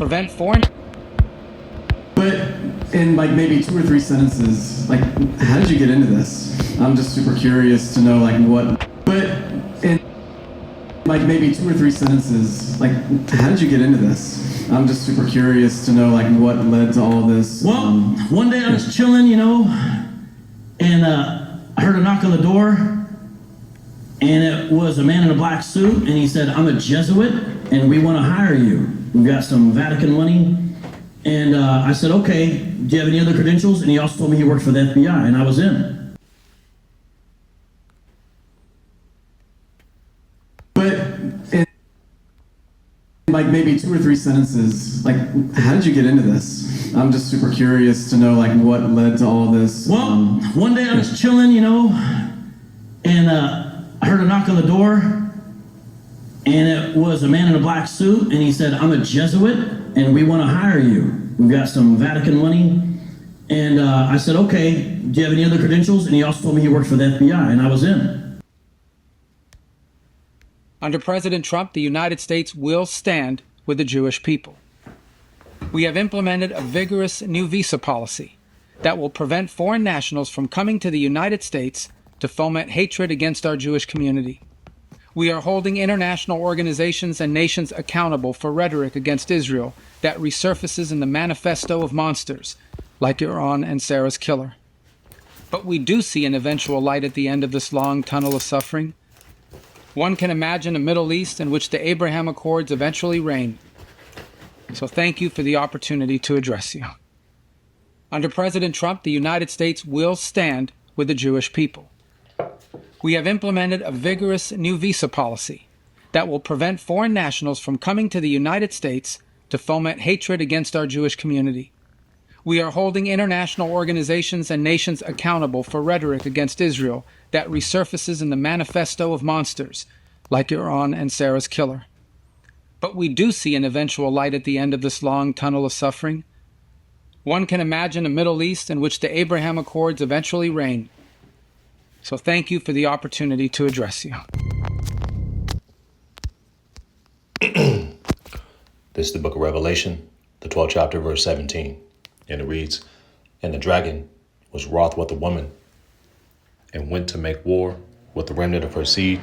prevent foreign... But in like maybe 2 or 3 sentences, like, how did you get into this? I'm just super curious to know like what, but in like maybe 2 or 3 sentences, like, how did you get into this? I'm just super curious to know like what led to all this. Well, one day I was chilling, and I heard a knock on the door, and it was a man in a black suit, and he said, "I'm a Jesuit, and we want to hire you. We've got some Vatican money." And I said, "Okay, do you have any other credentials?" And he also told me he worked for the FBI, and I was in. But in like maybe 2 or 3 sentences, like, how did you get into this? I'm just super curious to know like what led to all this. Well, one day I was chilling, and I heard a knock on the door, and it was a man in a black suit, and he said, "I'm a Jesuit, and we want to hire you. We've got some Vatican money." And I said, "Okay, do you have any other credentials?" And he also told me he worked for the FBI, and I was in. Under President Trump, the United States will stand with the Jewish people. We have implemented a vigorous new visa policy that will prevent foreign nationals from coming to the United States to foment hatred against our Jewish community. We are holding international organizations and nations accountable for rhetoric against Israel that resurfaces in the manifesto of monsters, like Iran and Sarah's killer. But we do see an eventual light at the end of this long tunnel of suffering. One can imagine a Middle East in which the Abraham Accords eventually reign. So thank you for the opportunity to address you. Under President Trump, the United States will stand with the Jewish people. We have implemented a vigorous new visa policy that will prevent foreign nationals from coming to the United States to foment hatred against our Jewish community. We are holding international organizations and nations accountable for rhetoric against Israel that resurfaces in the manifesto of monsters, like Iran and Sarah's killer. But we do see an eventual light at the end of this long tunnel of suffering. One can imagine a Middle East in which the Abraham Accords eventually reign. So thank you for the opportunity to address you. This is the book of Revelation, the 12th chapter, verse 17. And it reads, "And the dragon was wroth with the woman, and went to make war with the remnant of her seed,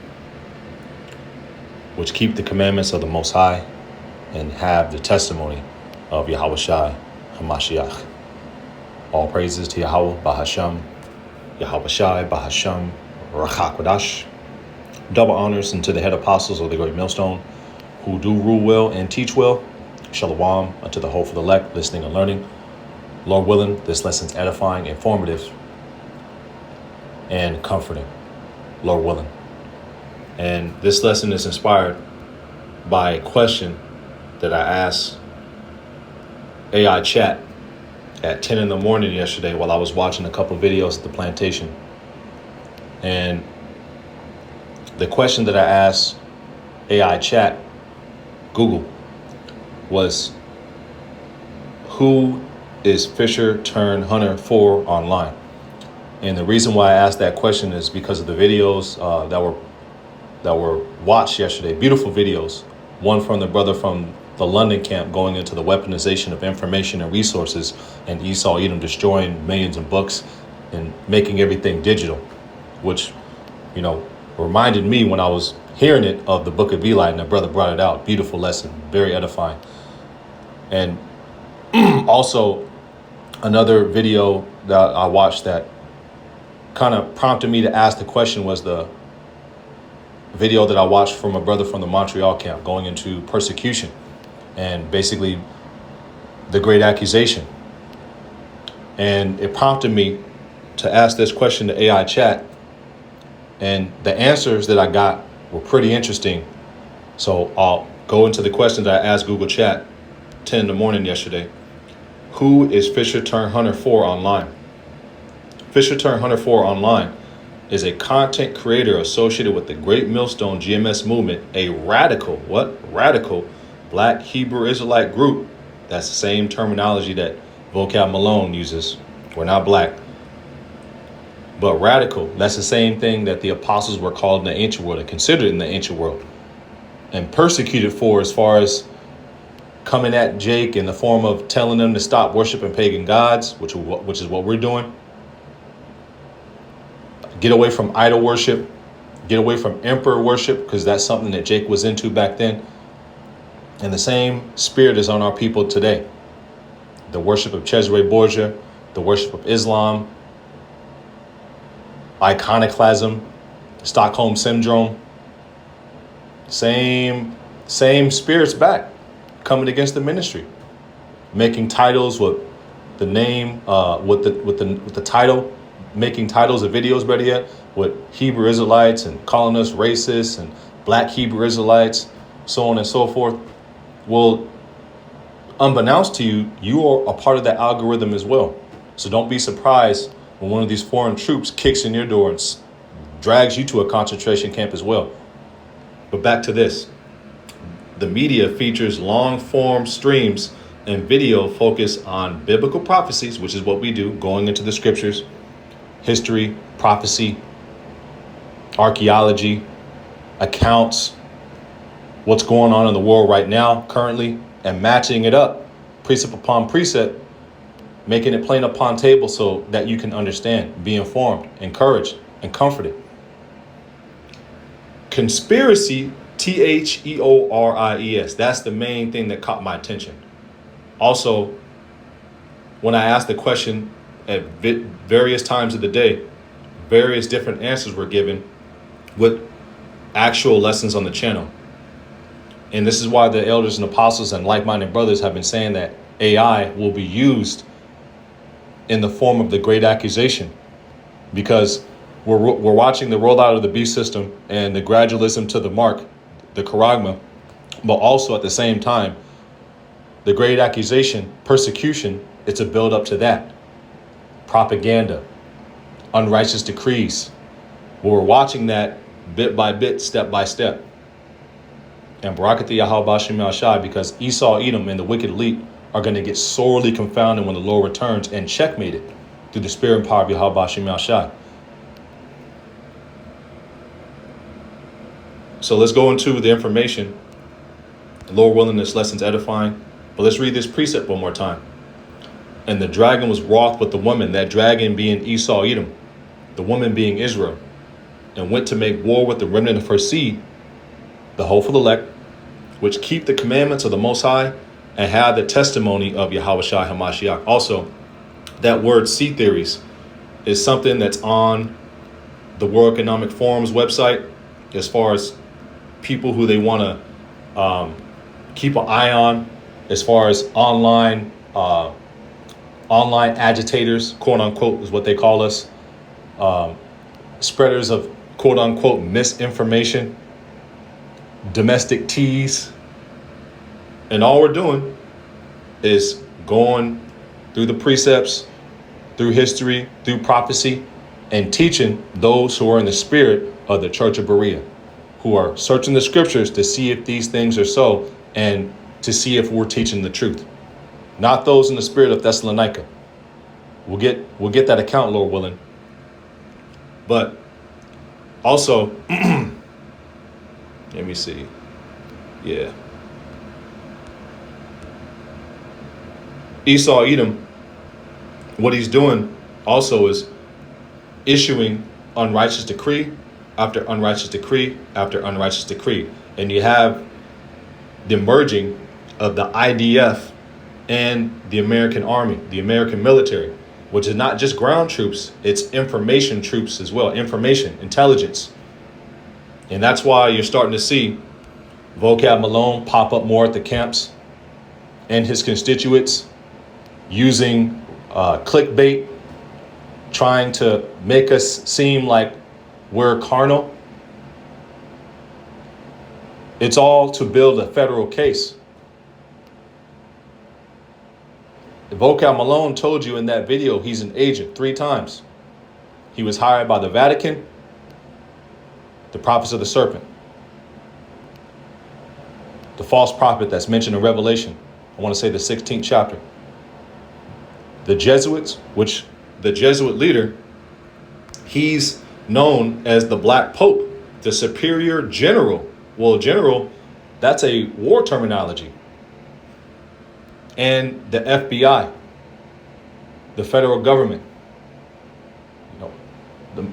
which keep the commandments of the Most High, and have the testimony of Yahushua HaMashiach. All praises to Yahweh Bahasham, Yahushua Bahasham, Rachakwadash. Double honors unto the head apostles of the great millstone, who do rule well and teach well. Shalom unto the whole for the elect, listening and learning. Lord willing, this lesson's edifying, informative, and comforting. Lord willing. And this lesson is inspired by a question that I asked AI chat at 10 in the morning yesterday while I was watching a couple videos at the plantation. And the question that I asked AI chat, Google, was, who is Fisher turned Hunter for online? And the reason why I asked that question is because of the videos that were watched yesterday. Beautiful videos. One from the brother from the London camp going into the weaponization of information and resources, and Esau Edom destroying millions of books and making everything digital, which, reminded me when I was hearing it of the book of Eli, and the brother brought it out. Beautiful lesson, very edifying. And also another video that I watched that kind of prompted me to ask the question was the video that I watched from a brother from the Montreal camp going into persecution and basically the great accusation. And it prompted me to ask this question to AI chat, and the answers that I got were pretty interesting. So I'll go into the question that I asked Google Chat 10 in the morning yesterday. Who is Fisher turned Hunter for online? Fisher turned Hunter for online is a content creator associated with the Great Millstone GMS movement, a radical Black Hebrew Israelite group. That's the same terminology that Vocab Malone uses. We're not black, but radical. That's the same thing that the apostles were called in the ancient world and considered in the ancient world and persecuted for, as far as coming at Jake in the form of telling them to stop worshiping pagan gods, which is what we're doing. Get away from idol worship. Get away from emperor worship, because that's something that Jake was into back then. And the same spirit is on our people today. The worship of Cesare Borgia, the worship of Islam, iconoclasm, Stockholm syndrome. Same spirits back, coming against the ministry, making titles with the name, with the title, making titles of videos, better yet, with Hebrew Israelites and calling us racist and black Hebrew Israelites, so on and so forth. Well, unbeknownst to you, you are a part of that algorithm as well. So don't be surprised when one of these foreign troops kicks in your door and drags you to a concentration camp as well. But back to this. The media features long form streams and video focused on biblical prophecies, which is what we do, going into the scriptures, history, prophecy, archaeology, accounts, what's going on in the world right now, currently, and matching it up, precept upon precept, making it plain upon table so that you can understand, be informed, encouraged, and comforted. Conspiracy, Theories. That's the main thing that caught my attention. Also, when I asked the question at various times of the day, various different answers were given with actual lessons on the channel. And this is why the elders and apostles and like-minded brothers have been saying that AI will be used in the form of the Great Accusation, because we're watching the rollout of the beast system and the gradualism to the mark, the charagma, but also at the same time, the Great Accusation, persecution, it's a build up to that. Propaganda, unrighteous decrees. We're watching that bit by bit, step by step. And Barakati Yahweh Bashim Yahshai, because Esau, Edom, and the wicked elite are going to get sorely confounded when the Lord returns and checkmated through the spirit and power of Yahweh Bashim Yahshai. So let's go into the information. Lord willing, this lesson's edifying. But let's read this precept one more time. And the dragon was wroth with the woman, that dragon being Esau, Edom, the woman being Israel, and went to make war with the remnant of her seed, the hopeful elect, which keep the commandments of the Most High and have the testimony of Yahweh Shai HaMashiach. Also, that word seed theories is something that's on the World Economic Forum's website, as far as people who they want to keep an eye on, as far as online agitators, quote unquote, is what they call us, spreaders of quote unquote misinformation, domestic teas. And all we're doing is going through the precepts, through history, through prophecy, and teaching those who are in the spirit of the Church of Berea, who are searching the scriptures to see if these things are so, and to see if we're teaching the truth. Not those in the spirit of Thessalonica. We'll get that account, Lord willing. But also, let me see. Yeah. Esau, Edom, what he's doing also is issuing unrighteous decree after unrighteous decree after unrighteous decree. And you have the merging of the IDF and the American army, the American military, which is not just ground troops, it's information troops as well, information, intelligence. And that's why you're starting to see Vocab Malone pop up more at the camps and his constituents using clickbait, trying to make us seem like we're carnal. It's all to build a federal case. Vocab Malone told you in that video he's an agent 3 times. He was hired by the Vatican, the prophets of the serpent, the false prophet that's mentioned in Revelation. I want to say the 16th chapter. The Jesuits, which the Jesuit leader, he's known as the Black Pope, the superior general. Well, general, that's a war terminology. and the FBI, the federal government, you know,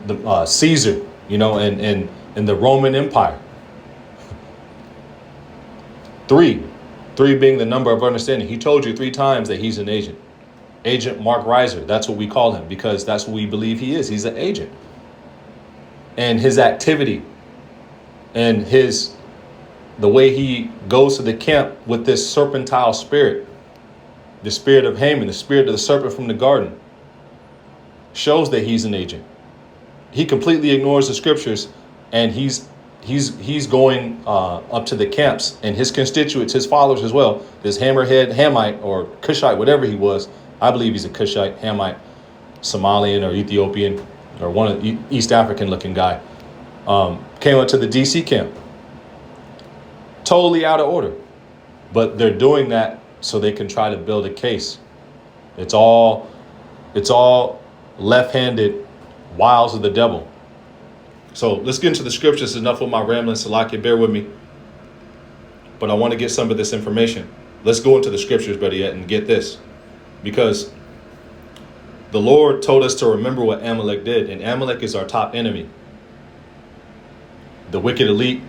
the Caesar, you know, and the Roman Empire. Three being the number of understanding. He told you 3 times that he's an agent. Agent Mark Reiser. That's what we call him because that's what we believe he is. He's an agent. And his activity and the way he goes to the camp with this serpentine spirit, the spirit of Haman, the spirit of the serpent from the garden, shows that he's an agent. He completely ignores the scriptures, and he's going up to the camps, and his constituents, his followers as well. This hammerhead Hamite or Cushite, whatever he was. I believe he's a Cushite, Hamite, Somalian or Ethiopian or one of the East African looking guy. Came up to the DC camp. Totally out of order. But they're doing that so they can try to build a case. It's all left-handed wiles of the devil. So let's get into the scriptures. Enough of my rambling, Salakia, bear with me. But I want to get some of this information. Let's go into the scriptures, better yet, and get this. Because the Lord told us to remember what Amalek did. And Amalek is our top enemy. The wicked elite,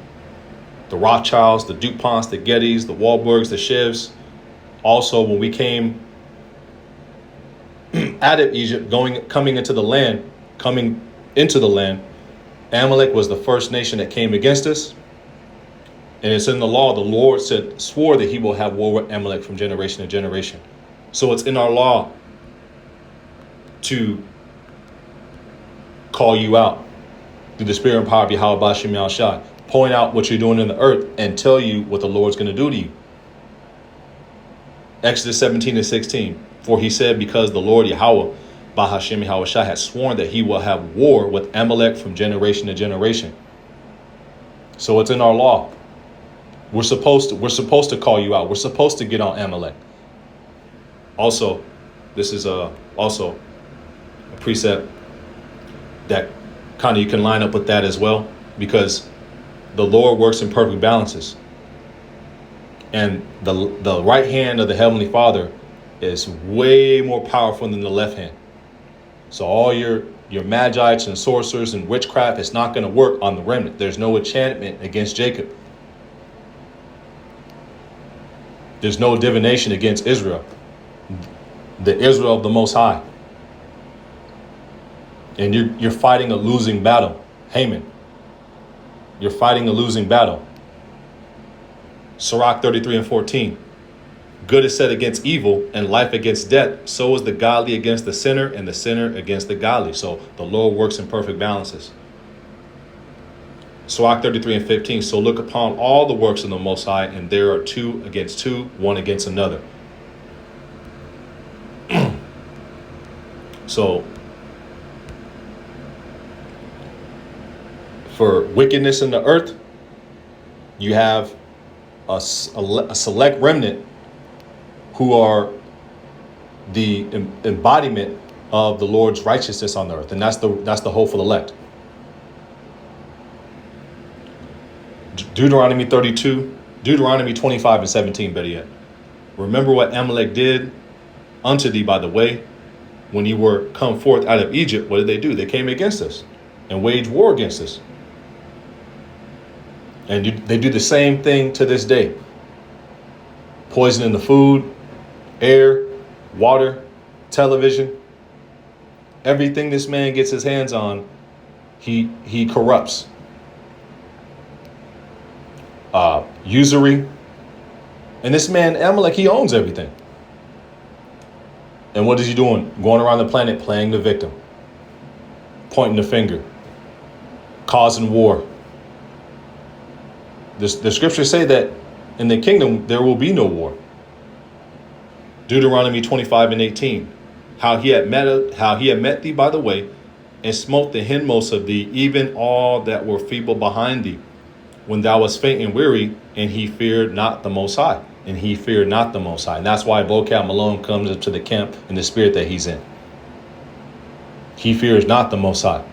the Rothschilds, the DuPonts, the Gettys, the Wahlbergs, the Shivs. Also, when we came out of Egypt, coming into the land, Amalek was the first nation that came against us. And it's in the law. The Lord swore that he will have war with Amalek from generation to generation. So it's in our law to call you out through the spirit and power of Yahweh Bashim Yahshai. Point out what you're doing in the earth and tell you what the Lord's going to do to you. Exodus 17:16. For he said, because the Lord Yahweh Bahashim Yahushua has sworn that he will have war with Amalek from generation to generation. So it's in our law. We're supposed to call you out. We're supposed to get on Amalek. Also, this is also a precept that kind of you can line up with that as well, because the Lord works in perfect balances. And the right hand of the Heavenly Father is way more powerful than the left hand. So all your magites and sorcerers and witchcraft is not going to work on the remnant. There's no enchantment against Jacob. There's no divination against Israel, the Israel of the Most High. And you're fighting a losing battle, Haman. You're fighting a losing battle. Sirach 33:14. Good is set against evil, and life against death. So is the godly against the sinner, and the sinner against the godly. So the Lord works in perfect balances. Sirach 33:15. So look upon all the works of the Most High, and there are 2 against 2, 1 against another. So for wickedness in the earth, you have a select remnant who are the embodiment of the Lord's righteousness on the earth. And that's the hopeful elect. Deuteronomy 32, Deuteronomy 25 and 17, better yet. Remember what Amalek did unto thee by the way. When you were come forth out of Egypt, what did they do? They came against us and waged war against us. And they do the same thing to this day. Poisoning the food, air, water, television. Everything this man gets his hands on, he corrupts. Usury. And this man, Amalek, he owns everything. And what is he doing? Going around the planet playing the victim. Pointing the finger. Causing war. The scriptures say that in the kingdom there will be no war. Deuteronomy 25 and 18. How he had met thee by the way, and smote the hindmost of thee, even all that were feeble behind thee, when thou wast faint and weary, and he feared not the Most High. And he feared not the Most High. And that's why Vocab Malone comes up to the camp in the spirit that he's in. He fears not the Most High.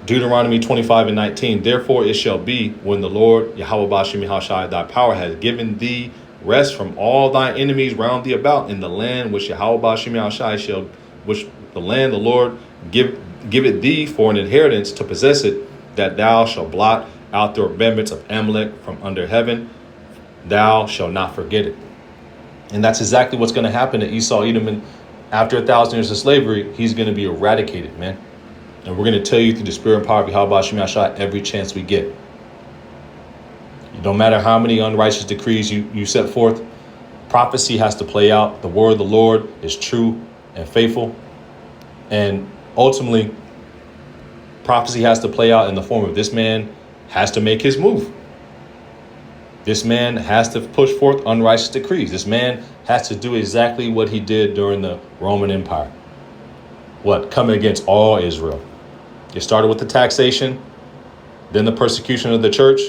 Deuteronomy 25 and 19. Therefore it shall be when the Lord, Yahweh Bashim Yahushai, thy power has given thee rest from all thy enemies round thee about in the land which Yahweh Ba'Shem Yahushai shall, which the land the Lord give it thee for an inheritance to possess it, that thou shalt blot out the remembrance of Amalek from under heaven. Thou shalt not forget it. And that's exactly what's going to happen to Esau, Edom, and after 1,000 years of slavery, he's going to be eradicated, man. And we're going to tell you through the spirit and power of Yahweh Ba'Shem Yahushai every chance we get. No matter how many unrighteous decrees you set forth, prophecy has to play out. The word of the Lord is true and faithful. And ultimately, prophecy has to play out in the form of this man has to make his move. This man has to push forth unrighteous decrees. This man has to do exactly what he did during the Roman Empire. What? Coming against all Israel. It started with the taxation, then the persecution of the church.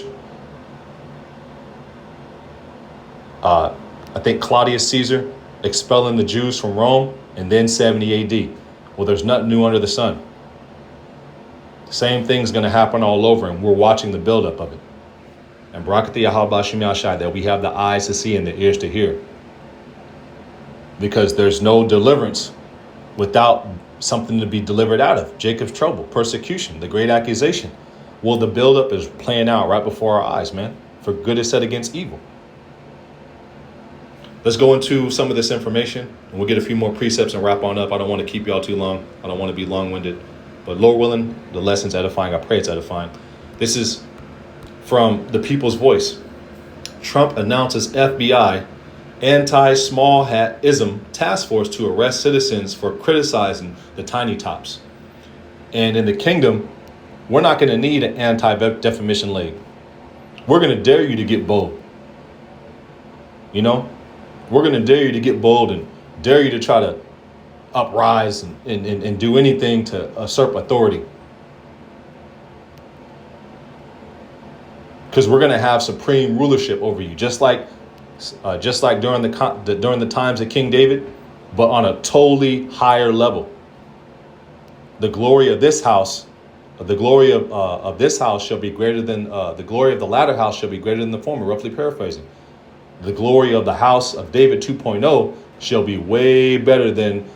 I think Claudius Caesar expelling the Jews from Rome, and then 70 AD. Well, there's nothing new under the sun. The same thing's going to happen all over, and we're watching the buildup of it. And Barakati Yahweh Ba'Shem Yahushai, that we have the eyes to see and the ears to hear. Because there's no deliverance without something to be delivered out of. Jacob's trouble, persecution, the great accusation. Well, the buildup is playing out right before our eyes, man. For good is set against evil. Let's go into some of this information, and we'll get a few more precepts and wrap on up. I don't want to keep y'all too long. I don't want to be long-winded. But Lord willing, the lesson's edifying. I pray it's edifying. This is from the People's Voice. Trump announces FBI anti-small hat-ism task force to arrest citizens for criticizing the tiny tops. And in the kingdom, we're not going to need an anti-defamation league. We're going to dare you to get bold. You know? We're going to dare you to get bold and dare you to try to uprise and do anything to usurp authority. Because we're going to have supreme rulership over you, just like during the times of King David, but on a totally higher level. The glory of this house, the glory of this house shall be greater than the glory of the latter house shall be greater than the former. Roughly paraphrasing. The glory of the house of David 2.0 shall be way better than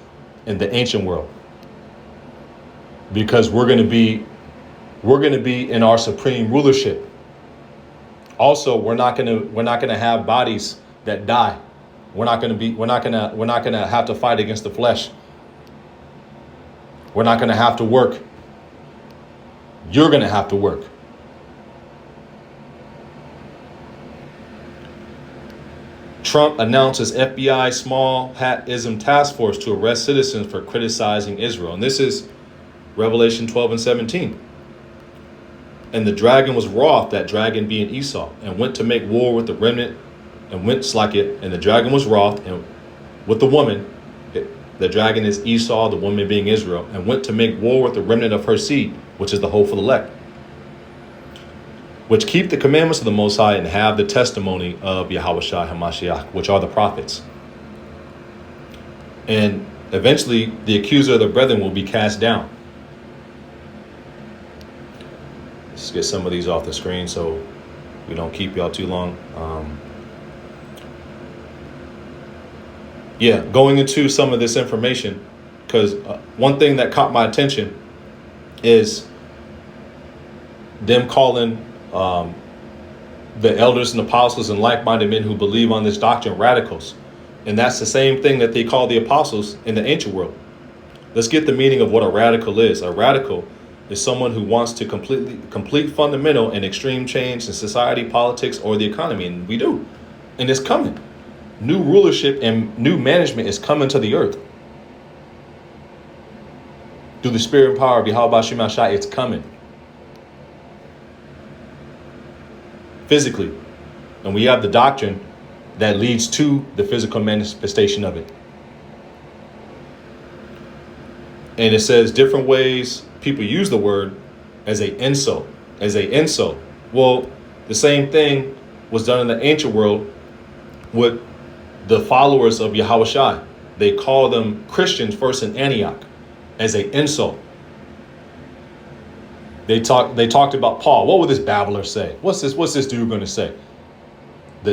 in the ancient world, because we're going to be in our supreme rulership. Also, we're not going to have bodies that die. We're not going to have to fight against the flesh. We're not going to have to work. You're going to have to work. Trump announces FBI small hat-ism task force to arrest citizens for criticizing Israel. And this is Revelation 12 and 17. And the dragon was wroth, that dragon being Esau, and went to make war with the remnant, and went slack it. And the dragon was wroth, and with the woman, the dragon is Esau, the woman being Israel, and went to make war with the remnant of her seed, which is the hopeful elect, which keep the commandments of the Most High and have the testimony of Yahushua HaMashiach, which are the prophets. And eventually, the accuser of the brethren will be cast down. Let's get some of these off the screen so we don't keep y'all too long. Going into some of this information, because one thing that caught my attention is them calling the elders and apostles and like-minded men who believe on this doctrine radicals. And that's the same thing that they call the apostles in the ancient world. Let's get the meaning of what a radical is. A radical is someone who wants to complete fundamental and extreme change in society, politics, or the economy. And we do. And it's coming. New rulership and new management is coming to the earth. Through the spirit and power of Yahweh Ba'Shem Yahushai, it's coming. Physically. And we have the doctrine that leads to the physical manifestation of it. And it says different ways people use the word as a insult. Well, the same thing was done in the ancient world with the followers of Yahushua. They call them Christians first in Antioch as an insult. They talked about Paul. What would this babbler say? What's this dude going to say?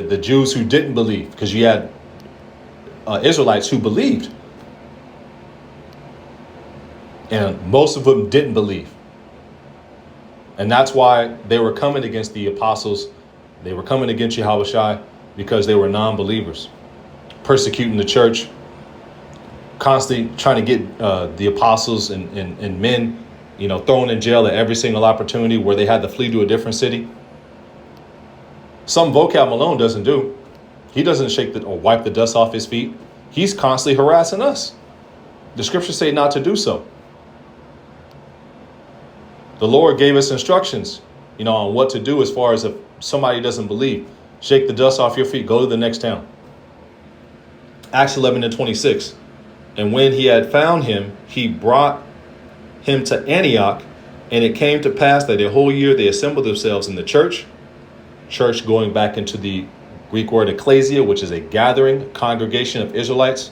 the Jews who didn't believe, because you had Israelites who believed. And most of them didn't believe. And that's why they were coming against the apostles. They were coming against Yahushua because they were non-believers, persecuting the church, constantly trying to get the apostles and men, thrown in jail at every single opportunity where they had to flee to a different city. Some vocab Malone doesn't do. He doesn't shake or wipe the dust off his feet. He's constantly harassing us. The scriptures say not to do so. The Lord gave us instructions, on what to do as far as if somebody doesn't believe. Shake the dust off your feet, go to the next town. Acts 11:26. And when he had found him, he brought him to Antioch. And it came to pass that a whole year they assembled themselves in the church. Church going back into the Greek word ecclesia, which is a gathering, congregation of Israelites.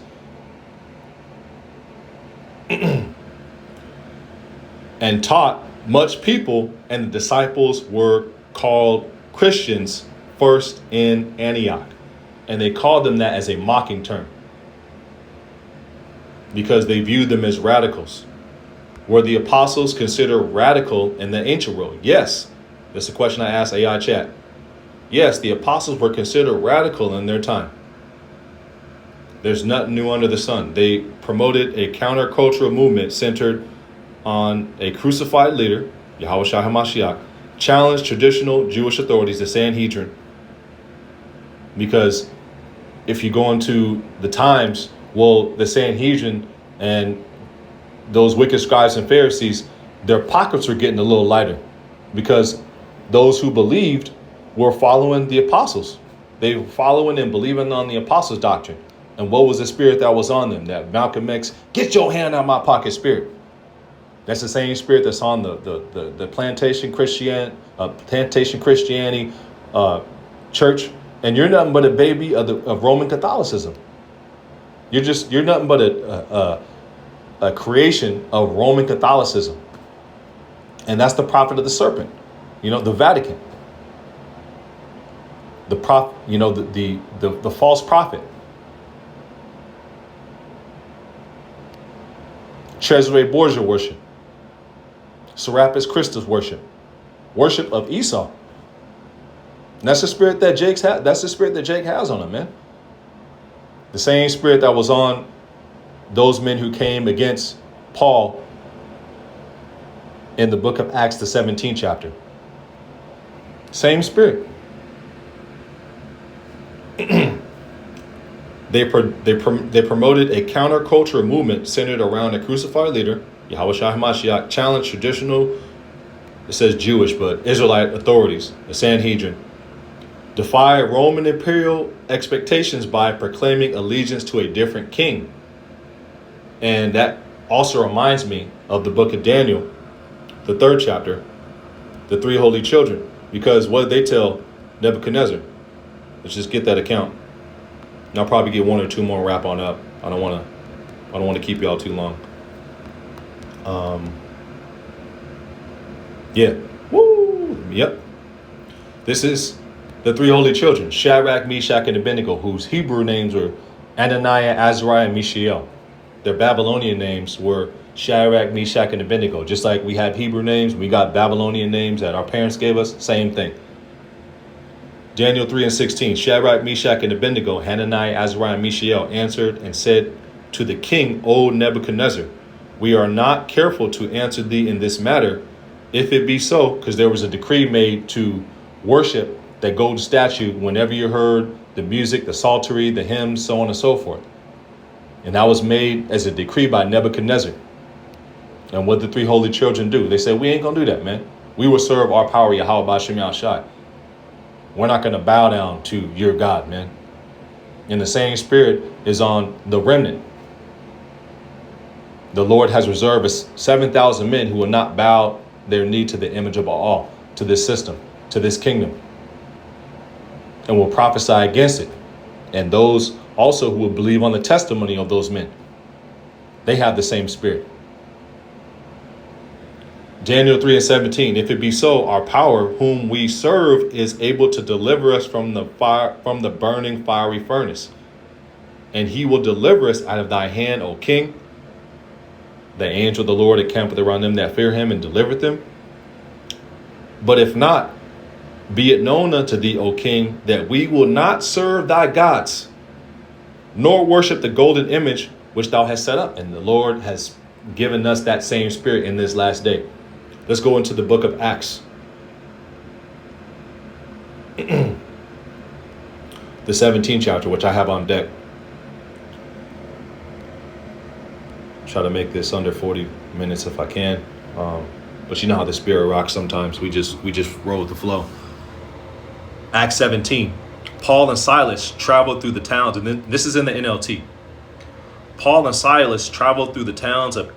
And taught much people, and the disciples were called Christians first in Antioch. And they called them that as a mocking term, because they viewed them as radicals. Were the apostles considered radical in the ancient world? Yes. That's a question I asked AI chat. Yes, the apostles were considered radical in their time. There's nothing new under the sun. They promoted a countercultural movement centered on a crucified leader, Yahushua HaMashiach, challenged traditional Jewish authorities, the Sanhedrin. Because if you go into the times, the Sanhedrin and those wicked scribes and Pharisees, their pockets were getting a little lighter, because those who believed were following the apostles. They were following and believing on the apostles' doctrine. And what was the spirit that was on them? That Malcolm X, get your hand out of my pocket spirit. That's the same spirit that's on the plantation Christianity church. And you're nothing but a baby of Roman Catholicism. You're nothing but a creation of Roman Catholicism. And that's the prophet of the serpent, the Vatican. The false prophet. Cesare Borgia worship. Serapis Christus worship. Worship of Esau. And that's the spirit that That's the spirit that Jake has on him, man. The same spirit that was on those men who came against Paul in the book of Acts, the 17th chapter. Same spirit. They promoted a counterculture movement centered around a crucified leader, Yahushua HaMashiach, challenged traditional, it says Jewish, but Israelite authorities, the Sanhedrin, defied Roman imperial expectations by proclaiming allegiance to a different king. And that also reminds me of the book of Daniel, the 3rd chapter, the 3 holy children. Because what did they tell Nebuchadnezzar? Let's just get that account. And I'll probably get 1 or 2 more wrap on up. I don't want to keep y'all too long. Yeah. Woo. Yep. This is the 3 holy children, Shadrach, Meshach, and Abednego, whose Hebrew names were Ananiah, Azariah, and Mishael. Their Babylonian names were Shadrach, Meshach, and Abednego. Just like we have Hebrew names, we got Babylonian names that our parents gave us. Same thing. Daniel 3:16, Shadrach, Meshach, and Abednego, Hananiah, Azariah, and Mishael answered and said to the king, O Nebuchadnezzar, we are not careful to answer thee in this matter. If it be so, because there was a decree made to worship that golden statue whenever you heard the music, the psaltery, the hymns, so on and so forth. And that was made as a decree by Nebuchadnezzar. And what the 3 holy children do? They said, we ain't going to do that, man. We will serve our power, Yahweh B'Shem Yahshai. We're not going to bow down to your God, man. And the same spirit is on the remnant. The Lord has reserved 7,000 men who will not bow their knee to the image of Baal, to this system, to this kingdom, and will prophesy against it. And those also who will believe on the testimony of those men, they have the same spirit. Daniel 3 and 17. If it be so, our power, whom we serve, is able to deliver us from the fire, from the burning fiery furnace. And he will deliver us out of thy hand, O king. The angel of the Lord encampeth around them that fear him and delivereth them. But if not, be it known unto thee, O king, that we will not serve thy gods, nor worship the golden image which thou hast set up. And the Lord has given us that same spirit in this last day. Let's go into the book of Acts. The 17th chapter, which I have on deck. Try to make this under 40 minutes if I can. But you know how the spirit rocks sometimes. We just roll with the flow. Acts 17. Paul and Silas traveled through the towns, and then this is in the NLT. Paul and Silas traveled through the towns of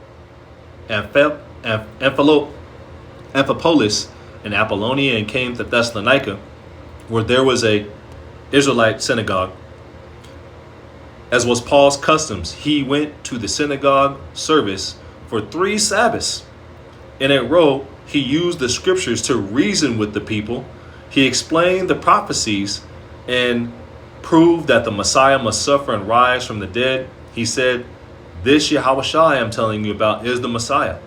Amphipolis and Apollonia, and came to Thessalonica, where there was a Israelite synagogue. As was Paul's customs, he went to the synagogue service for 3 Sabbaths. In a row, he used the scriptures to reason with the people. He explained the prophecies and proved that the Messiah must suffer and rise from the dead. He said, "This Yahushua I am telling you about is the Messiah."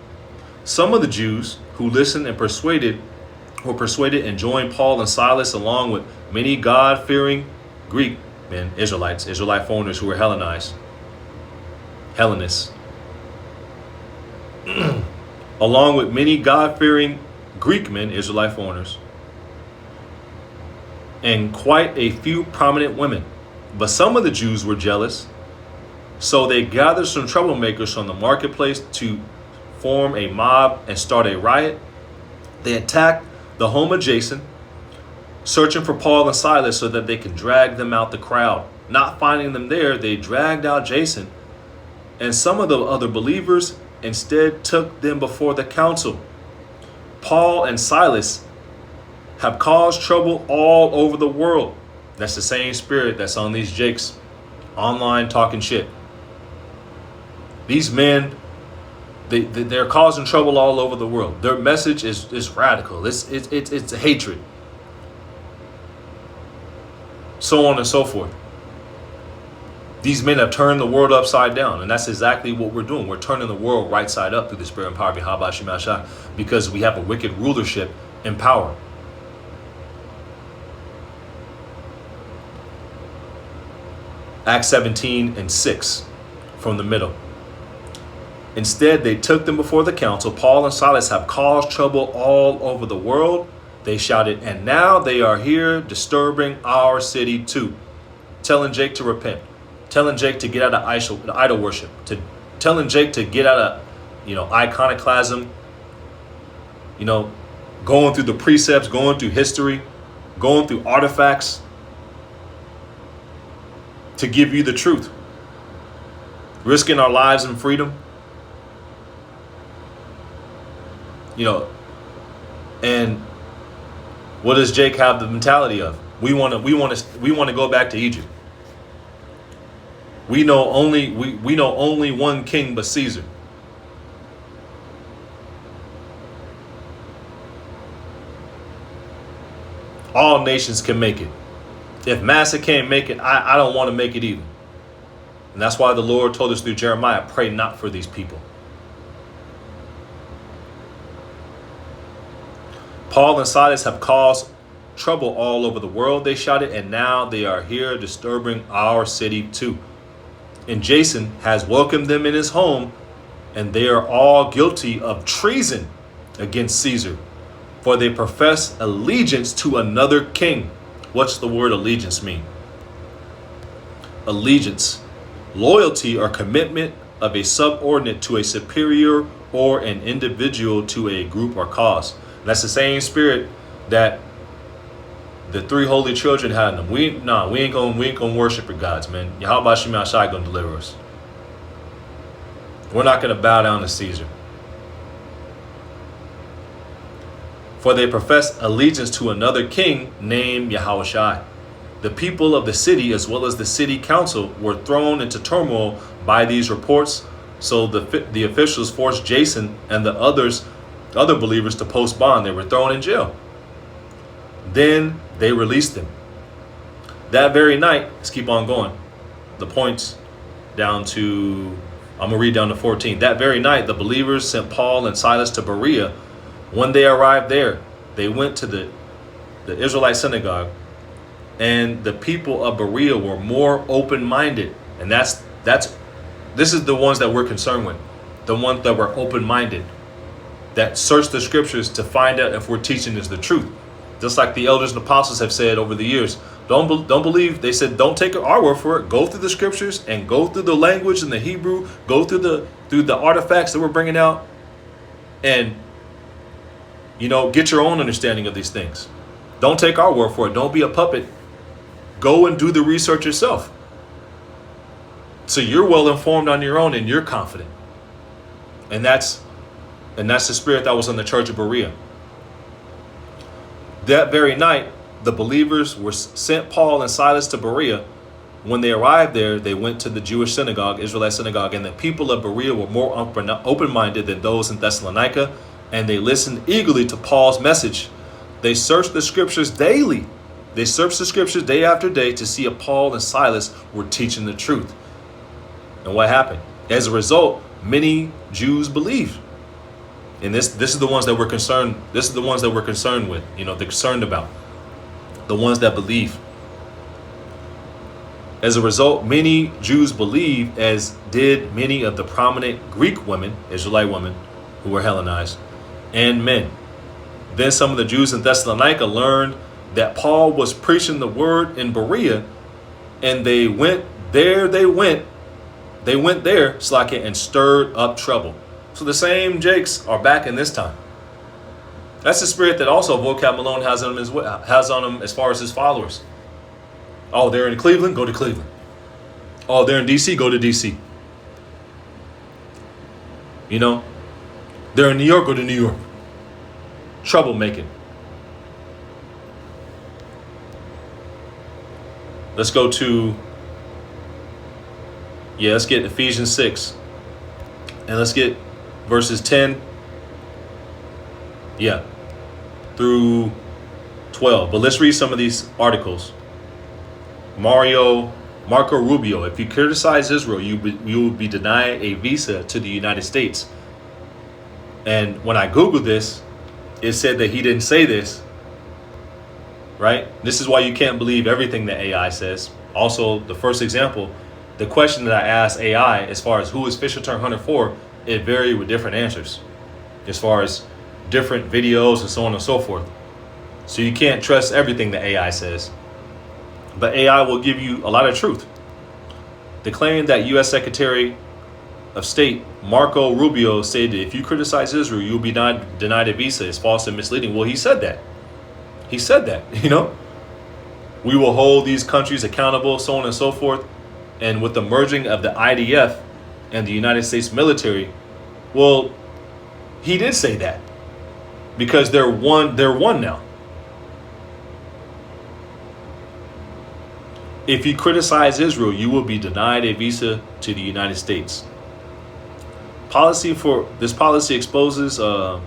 Some of the Jews who listened and were persuaded and joined Paul and Silas, along with many God-fearing Greek men, Israelite foreigners who were Hellenists. Along with many God-fearing Greek men, Israelite foreigners, and quite a few prominent women. But some of the Jews were jealous, so they gathered some troublemakers from the marketplace to form a mob and start a riot. They attacked the home of Jason, searching for Paul and Silas so that they could drag them out the crowd. Not finding them there, they dragged out Jason and some of the other believers, instead took them before the council. Paul and Silas have caused trouble all over the world. That's the same spirit that's on these jakes online talking shit. These men, they're causing trouble all over the world. Their message is radical. It's hatred. So on and so forth. These men have turned the world upside down, and that's exactly what we're doing. We're turning the world right side up through the spirit and power of Yahweh Shemashah, because we have a wicked rulership and power. Acts 17 and 6 from the middle. Instead, they took them before the council. Paul and Silas have caused trouble all over the world. They shouted, and now they are here disturbing our city too. Telling Jake to repent. Telling Jake to get out of idol worship. Telling Jake to get out of, iconoclasm. Going through the precepts, going through history, going through artifacts to give you the truth. Risking our lives and freedom. And what does Jake have the mentality of? We want to go back to Egypt. We know only one king but Caesar. All nations can make it. If Massa can't make it, I don't want to make it either. And that's why the Lord told us through Jeremiah, pray not for these people. Paul and Silas have caused trouble all over the world, they shouted, and now they are here disturbing our city too. And Jason has welcomed them in his home, and they are all guilty of treason against Caesar, for they profess allegiance to another king. What's the word allegiance mean? Allegiance, loyalty or commitment of a subordinate to a superior or an individual to a group or cause. And that's the same spirit that the 3 holy children had in them. We ain't gonna worship your gods, man. Yahweh Shema Shai gonna deliver us. We're not gonna bow down to Caesar. For they profess allegiance to another king named Yahushua. The people of the city, as well as the city council, were thrown into turmoil by these reports. So the officials forced Jason and the others other believers to post bond. They were thrown in jail. Then they released them. That very night, let's keep on going. The points down to, I'm going to read down to 14. That very night, the believers sent Paul and Silas to Berea. When they arrived there, they went to the Israelite synagogue, and the people of Berea were more open-minded. And this is the ones that we're concerned with. The ones that were open-minded, that search the scriptures to find out if we're teaching is the truth. Just like the elders and apostles have said over the years, don't believe. They said, don't take our word for it. Go through the scriptures and go through the language in the Hebrew. Go through the artifacts that we're bringing out, and get your own understanding of these things. Don't take our word for it. Don't be a puppet. Go and do the research yourself, so you're well informed on your own and you're confident. And that's the spirit that was on the church of Berea. That very night, the believers were sent Paul and Silas to Berea. When they arrived there, they went to the Jewish synagogue, Israelite synagogue, and the people of Berea were more open-minded than those in Thessalonica, and they listened eagerly to Paul's message. They searched the scriptures daily. They searched the scriptures day after day to see if Paul and Silas were teaching the truth. And what happened? As a result, many Jews believed. And this is the ones that we're concerned. This is the ones that we're concerned with. They're concerned about the ones that believe. As a result, many Jews believed, as did many of the prominent Greek women, Israelite women, who were Hellenized, and men. Then some of the Jews in Thessalonica learned that Paul was preaching the word in Berea, and they went there, Slakia, and stirred up trouble. So the same Jakes are back in this time. That's the spirit that also Vocab Malone has on him as far as his followers. Oh, they're in Cleveland? Go to Cleveland. Oh, they're in D.C.? Go to D.C. They're in New York? Go to New York. Troublemaking. Let's go to, let's get Ephesians 6. And let's get verses 10 through 12. But let's read some of these articles. Marco Rubio: if you criticize Israel, you will be denied a visa to the United States. And when I Googled this, it said that he didn't say this. Right? This is why you can't believe everything that AI says. Also, the first example, the question that I asked AI as far as who is Fisher Turn Hunter for, it varied with different answers as far as different videos and so on and so forth. So you can't trust everything that AI says. But AI will give you a lot of truth. The claim that U.S. Secretary of State Marco Rubio said that if you criticize Israel, you'll be denied a visa is false and misleading. Well, he said that. He said that, We will hold these countries accountable, so on and so forth. And with the merging of the IDF and the United States military, well, he did say that. Because they're one now. If you criticize Israel, you will be denied a visa to the United States. This policy exposes, let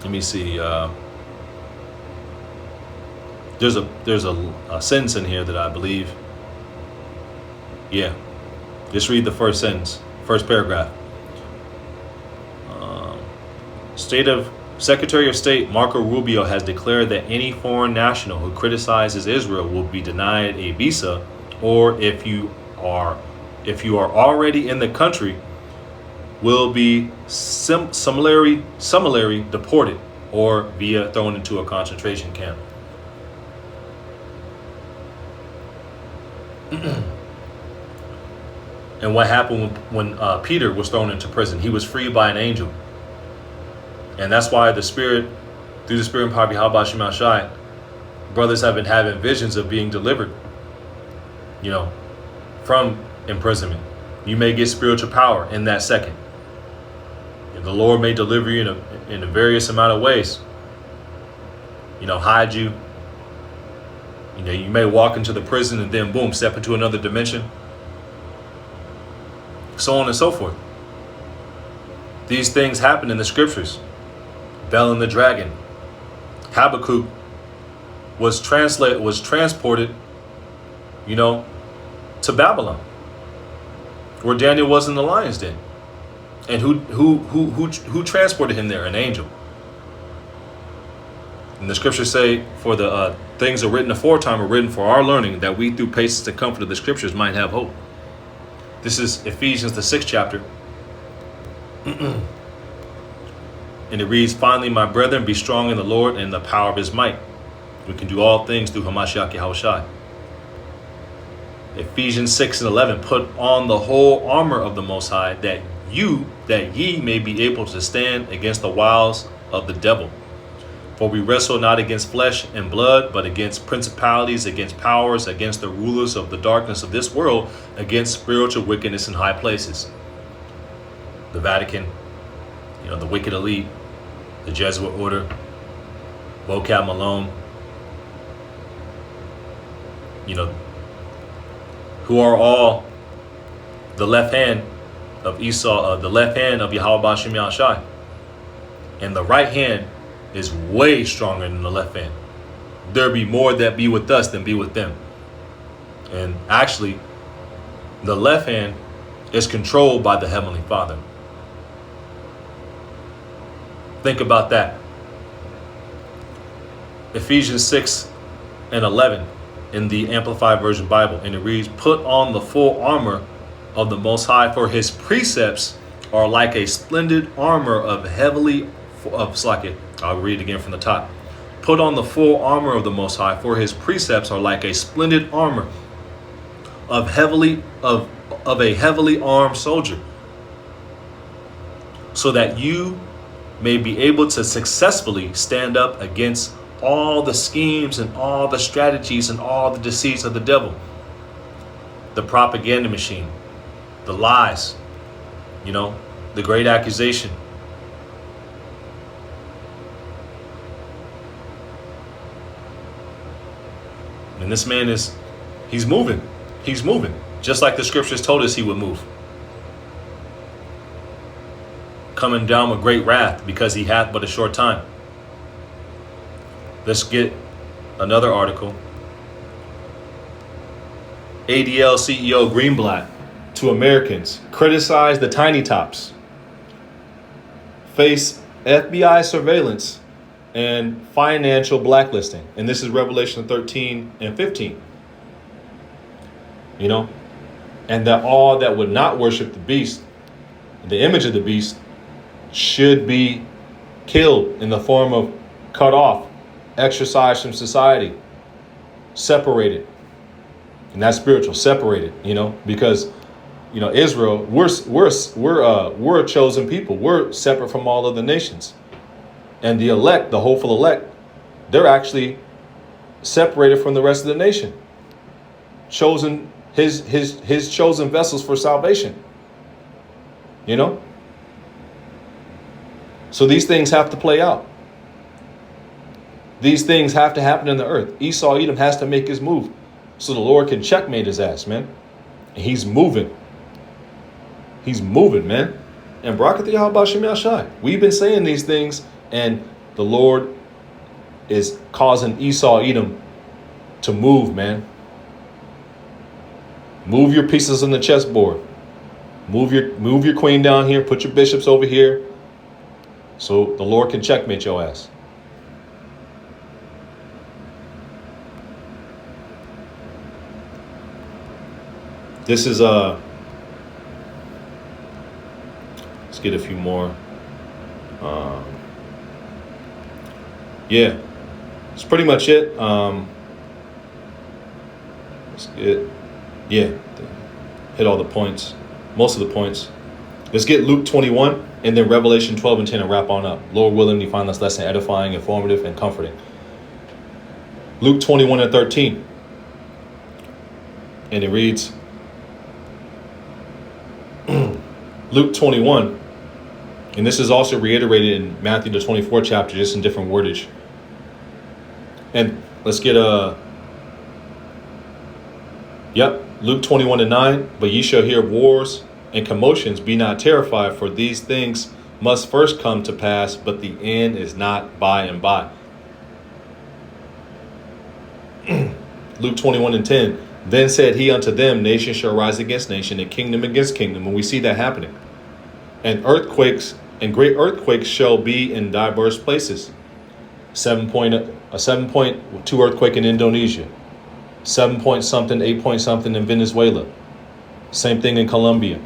me see. There's a sentence in here that I believe. Just read the first sentence, first paragraph. Secretary of State Marco Rubio has declared that any foreign national who criticizes Israel will be denied a visa, or if you are already in the country, will be summarily deported or thrown into a concentration camp. And what happened when Peter was thrown into prison? He was freed by an angel. And that's why through the Spirit and power of Yahweh Shema Shai, brothers have been having visions of being delivered, from imprisonment. You may get spiritual power in that second. The Lord may deliver you in a various amount of ways. Hide you. You may walk into the prison and then boom, step into another dimension. so on and so forth. These things happen in the scriptures. Bel and the dragon. Habakkuk was transported, to Babylon, where Daniel was in the lion's den. And who transported him there? An angel. And the scriptures say, for the things are written aforetime are written for our learning, that we through patience and comfort of the scriptures might have hope. This is Ephesians, the 6th chapter. And it reads, finally, my brethren, be strong in the Lord and in the power of his might. We can do all things through Hamashiach Yahushai. Ephesians 6:11, put on the whole armor of the Most High, that ye may be able to stand against the wiles of the devil. For we wrestle not against flesh and blood, but against principalities, against powers, against the rulers of the darkness of this world, against spiritual wickedness in high places. The Vatican, the wicked elite, the Jesuit order, Vocab Malone, who are all the left hand of Esau, the left hand of Yahweh Ba'ashem Yahushai. And the right hand is way stronger than the left hand. There be more that be with us than be with them. And actually, the left hand is controlled by the Heavenly Father. Think about that. Ephesians 6:11 in the Amplified Version Bible. And it reads, put on the full armor of the Most High, for his precepts are like a splendid armor of I'll read it again from the top. Put on the full armor of the Most High, for his precepts are like a splendid armor of a heavily armed soldier, so that you may be able to successfully stand up against all the schemes and all the strategies and all the deceits of the devil, the propaganda machine, the lies, the great accusation. And this man he's moving. He's moving. Just like the scriptures told us he would move. Coming down with great wrath, because he hath but a short time. Let's get another article. ADL CEO Greenblatt to Americans. Criticize the tiny tops. Face FBI surveillance and financial blacklisting. And this is Revelation 13 and 15. And that all that would not worship the beast, the image of the beast, should be killed in the form of cut off, exorcised from society, separated. And that's spiritual, separated, because Israel, we're a chosen people. We're separate from all other nations. And the elect, the hopeful elect, they're actually separated from the rest of the nation. Chosen, his chosen vessels for salvation. So these things have to play out. These things have to happen in the earth. Esau Edom has to make his move so the Lord can checkmate his ass, man. And he's moving. He's moving, man. And Barak Yahweh Ba'ashem Yahushai. We've been saying these things, and the Lord is causing Esau Edom to move, man. Move your pieces on the chessboard. Move your queen down here. Put your bishops over here, so the Lord can checkmate your ass. This is let's get a few more. Yeah, it's pretty much it. Let's get, hit all the points, most of the points. Let's get Luke 21 and then Revelation 12 and 10 and wrap on up. Lord willing, we find this lesson edifying, informative, and comforting. Luke 21 and 13. And it reads, Luke 21, and this is also reiterated in Matthew the 24th chapter, just in different wordage. And let's get Luke 21 and 9. But ye shall hear of wars and commotions, be not terrified, for these things must first come to pass, but the end is not by and by. Luke 21:10. Then said he unto them, nation shall rise against nation, and kingdom against kingdom. And we see that happening. And earthquakes and great earthquakes shall be in diverse places. A 7.2 earthquake in Indonesia. 7 point something, 8 point something in Venezuela. Same thing in Colombia.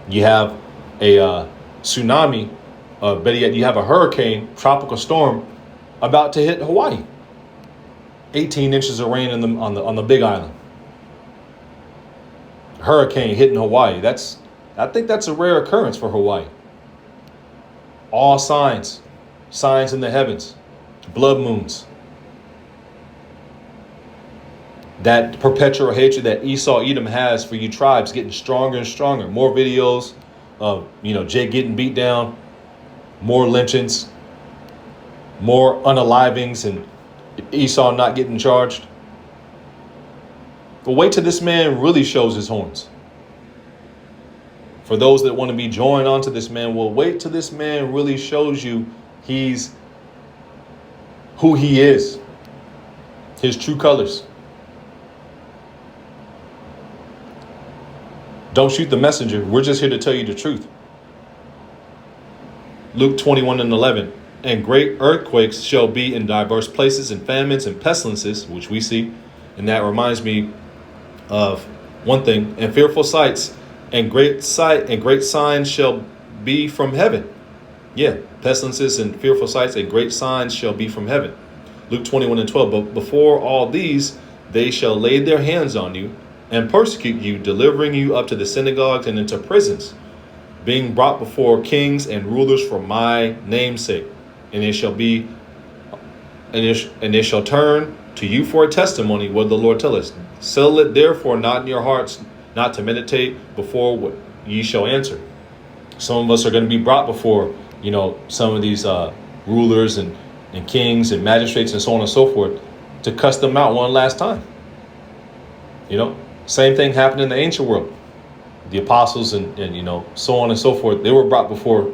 You have a tsunami, better yet, you have a hurricane, tropical storm about to hit Hawaii. 18 inches of rain on the Big Island. Hurricane hitting Hawaii. I think that's a rare occurrence for Hawaii. All signs in the heavens, blood moons. That perpetual hatred that Esau Edom has for you tribes getting stronger and stronger. More videos of Jake getting beat down, more lynchings, more unalivings, and Esau not getting charged. But wait till this man really shows his horns. For those that want to be joined onto this man, well, wait till this man really shows you he's who he is, his true colors. Don't shoot the messenger. We're just here to tell you the truth. Luke 21:11. And great earthquakes shall be in diverse places, and famines and pestilences, which we see. And that reminds me of one thing. And fearful sights and great signs shall be from heaven. Yeah, pestilences and fearful sights and great signs shall be from heaven. Luke 21:12. But before all these, they shall lay their hands on you and persecute you, delivering you up to the synagogues and into prisons, being brought before kings and rulers for my name's sake. And they shall turn to you for a testimony, what the Lord tell us. Settle it therefore not in your hearts, not to meditate before what ye shall answer. Some of us are going to be brought before, some of these rulers and kings and magistrates and so on and so forth, to cuss them out one last time. Same thing happened in the ancient world. The apostles and so on and so forth, they were brought before,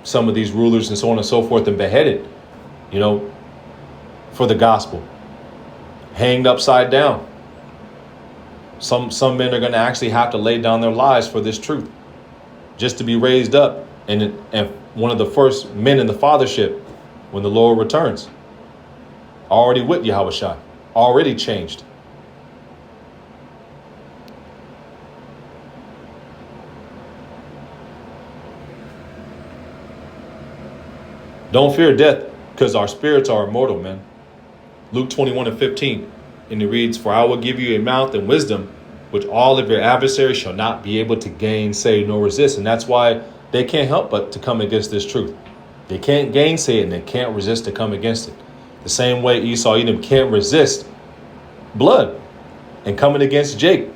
some of these rulers and so on and so forth, and beheaded, for the gospel, hanged upside down. Some men are going to actually have to lay down their lives for this truth, just to be raised up and one of the first men in the fathership when the Lord returns, already with Yahushua, already changed. Don't fear death, because our spirits are immortal, man. Luke 21:15. And it reads, for I will give you a mouth and wisdom, which all of your adversaries shall not be able to gainsay nor resist. And that's why they can't help but to come against this truth. They can't gainsay it, and they can't resist to come against it. The same way Esau Edom can't resist blood and coming against Jake.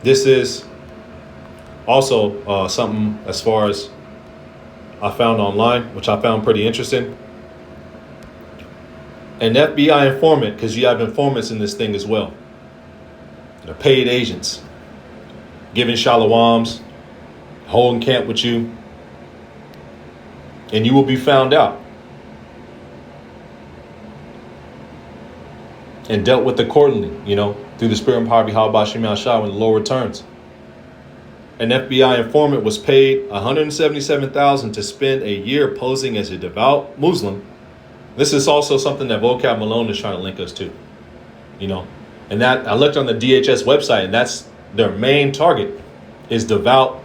This is also something as far as I found online, which I found pretty interesting. An FBI informant, because you have informants in this thing as well. They're paid agents, giving shalawams, holding camp with you, and you will be found out and dealt with accordingly, through the spirit and power of Yahweh Shem Yahshua when the Lord returns. An FBI informant was paid $177,000 to spend a year posing as a devout Muslim. This is also something that Vocab Malone is trying to link us to, And that I looked on the DHS website, and that's their main target is devout,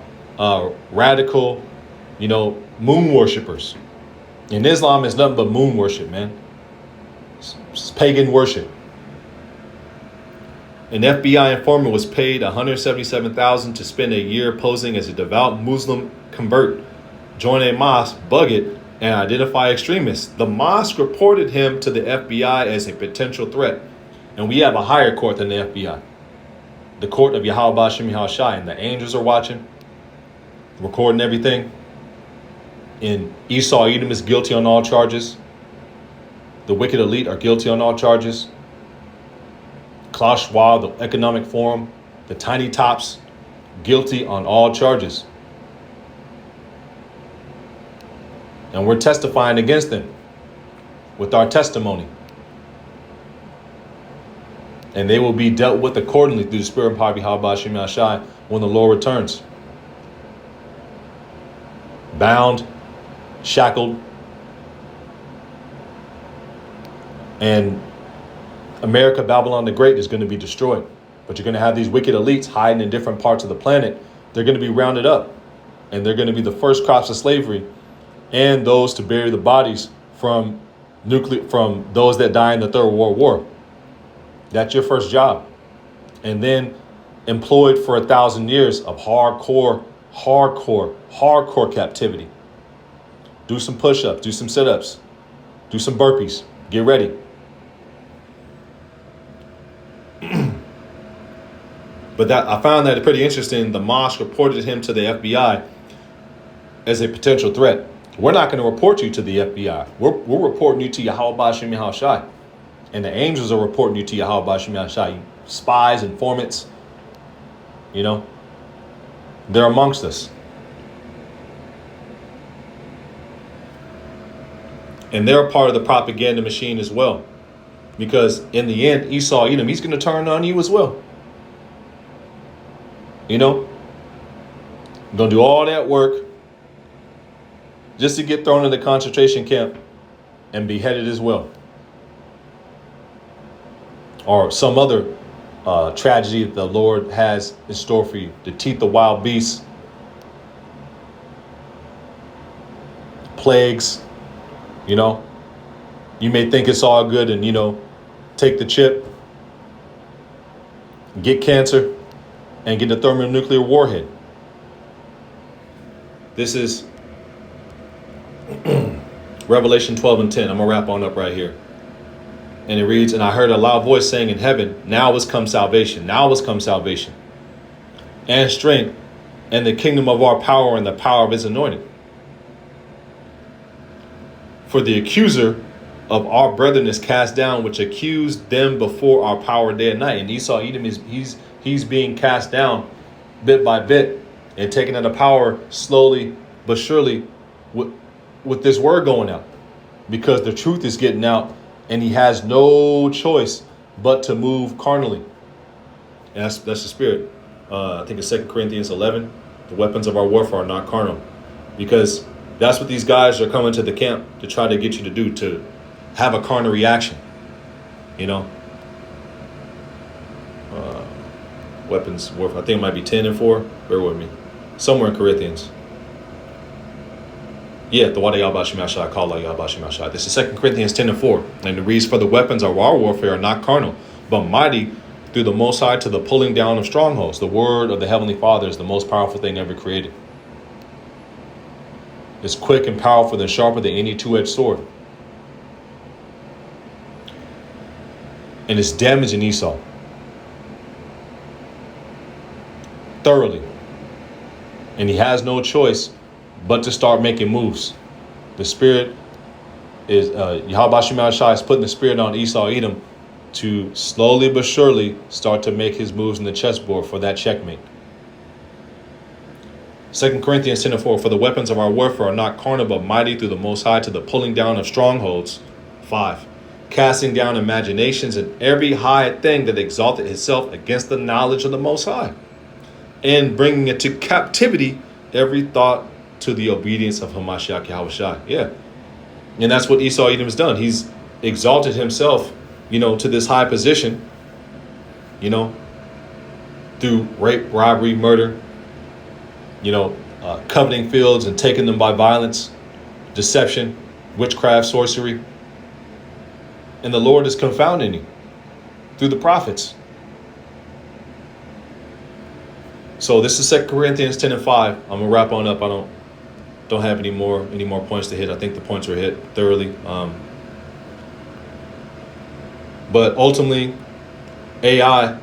radical, moon worshippers. In Islam, it's nothing but moon worship, man. It's pagan worship. An FBI informant was paid $177,000 to spend a year posing as a devout Muslim convert, join a mosque, bug it, and identify extremists. The mosque reported him to the FBI as a potential threat. And we have a higher court than the FBI. The court of Yahweh Shem Yahushua, and the angels are watching, recording everything. And Esau Edom is guilty on all charges. The wicked elite are guilty on all charges. Klaus Schwab, the Economic Forum, the Tiny Tops, guilty on all charges. And we're testifying against them with our testimony. And they will be dealt with accordingly through the Spirit and power of Yahweh Shem Yahshai when the Lord returns. Bound, shackled, and America, Babylon the Great, is going to be destroyed. But you're going to have these wicked elites hiding in different parts of the planet. They're going to be rounded up, and they're going to be the first crops of slavery and those to bury the bodies from those that die in the Third World War. That's your first job. And then employed for 1,000 years of hardcore captivity. Do some push-ups, do some sit-ups, do some burpees. Get ready. But that I found that pretty interesting. The mosque reported him to the FBI as a potential threat. We're not going to report you to the FBI. We're reporting you to Yahweh Shem Yahushai. And the angels are reporting you to Yahweh Shem Yahushai. You spies, informants, you know, they're amongst us. And they're a part of the propaganda machine as well. Because in the end, Esau, Edom, he's going to turn on you as well. You know, going to do all that work just to get thrown in the concentration camp and beheaded as well. Or some other tragedy that the Lord has in store for you. The teeth of wild beasts, plagues, you know. You may think it's all good and, you know, take the chip, get cancer, and get a thermonuclear warhead. This is Revelation 12 and 10. I'm going to wrap on up right here. And it reads, and I heard a loud voice saying in heaven, now has come salvation. Now has come salvation and strength and the kingdom of our power and the power of his anointing. For the accuser of our brethren is cast down, which accused them before our power day and night. And Esau, Edom, he's being cast down bit by bit and taken out of power slowly but surely with this word going out, because the truth is getting out and he has no choice but to move carnally. And that's the spirit. I think it's 2 Corinthians 11. The weapons of our warfare are not carnal, because that's what these guys are coming to the camp to try to get you to do, to have a carnal reaction, you know. Weapons warfare, I think it might be 10 and 4. Bear with me. Somewhere in Corinthians. Yeah, the Wada Yahweh Shem Yahshai, call out Yahweh Shem Yahshai. This is 2 Corinthians 10 and 4. And it reads, for the weapons of our warfare are not carnal, but mighty through the Most High to the pulling down of strongholds. The word of the Heavenly Father is the most powerful thing ever created. It's quick and powerful and sharper than any two-edged sword. And it's damaging Esau thoroughly. And he has no choice but to start making moves. The spirit is, Yahweh Shem Yahshai is putting the spirit on Esau, Edom, to slowly but surely start to make his moves in the chessboard for that checkmate. 2 Corinthians 10 and 4, for the weapons of our warfare are not carnal, but mighty through the Most High to the pulling down of strongholds. 5, casting down imaginations and every high thing that exalted itself against the knowledge of the Most High, and bringing into captivity every thought to the obedience of Hamashiach Yahushua. Yeah. And that's what Esau Edom has done. He's exalted himself, you know, to this high position, you know, through rape, robbery, murder, you know, coveting fields and taking them by violence, deception, witchcraft, sorcery. And the Lord is confounding you through the prophets. So this is 2 Corinthians 10 and 5. I'm gonna wrap on up. I don't have any more points to hit. I think the points were hit thoroughly. But ultimately, AI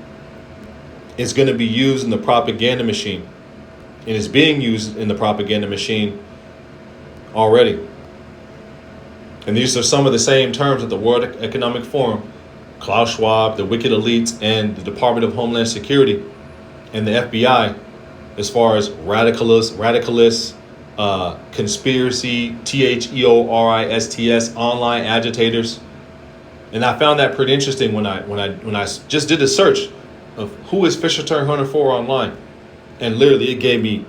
is going to be used in the propaganda machine, and is being used in the propaganda machine already. And these are some of the same terms that the World Economic Forum Klaus Schwab, the wicked elites, and the Department of Homeland Security and the FBI, as far as radicalists, conspiracy, THEORISTS, online agitators. And I found that pretty interesting when I just did a search of who is Fisher Turn Hunter for online, and literally it gave me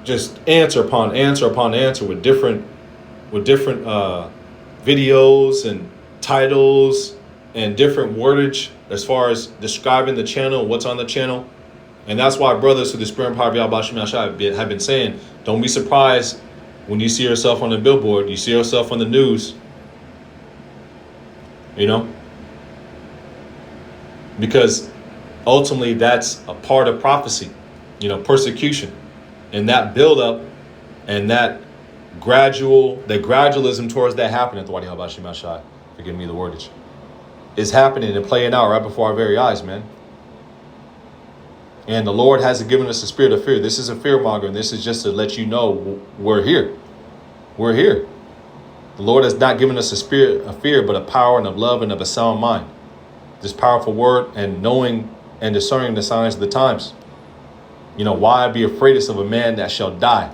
just answer upon answer upon answer with different videos and titles and different wordage as far as describing the channel, what's on the channel. And that's why brothers who the Spirit and Power of Yahweh Shai have been saying, don't be surprised when you see yourself on the billboard, you see yourself on the news, you know, because ultimately that's a part of prophecy, you know, persecution, and that buildup and that gradualism towards that happening, forgive me the wordage, is happening and playing out right before our very eyes, man. And the Lord hasn't given us a spirit of fear. This is a fear monger, and this is just to let you know we're here. We're here. The Lord has not given us a spirit of fear, but a power and of love and of a sound mind. This powerful word and knowing and discerning the signs of the times. You know, why be afraid of a man that shall die?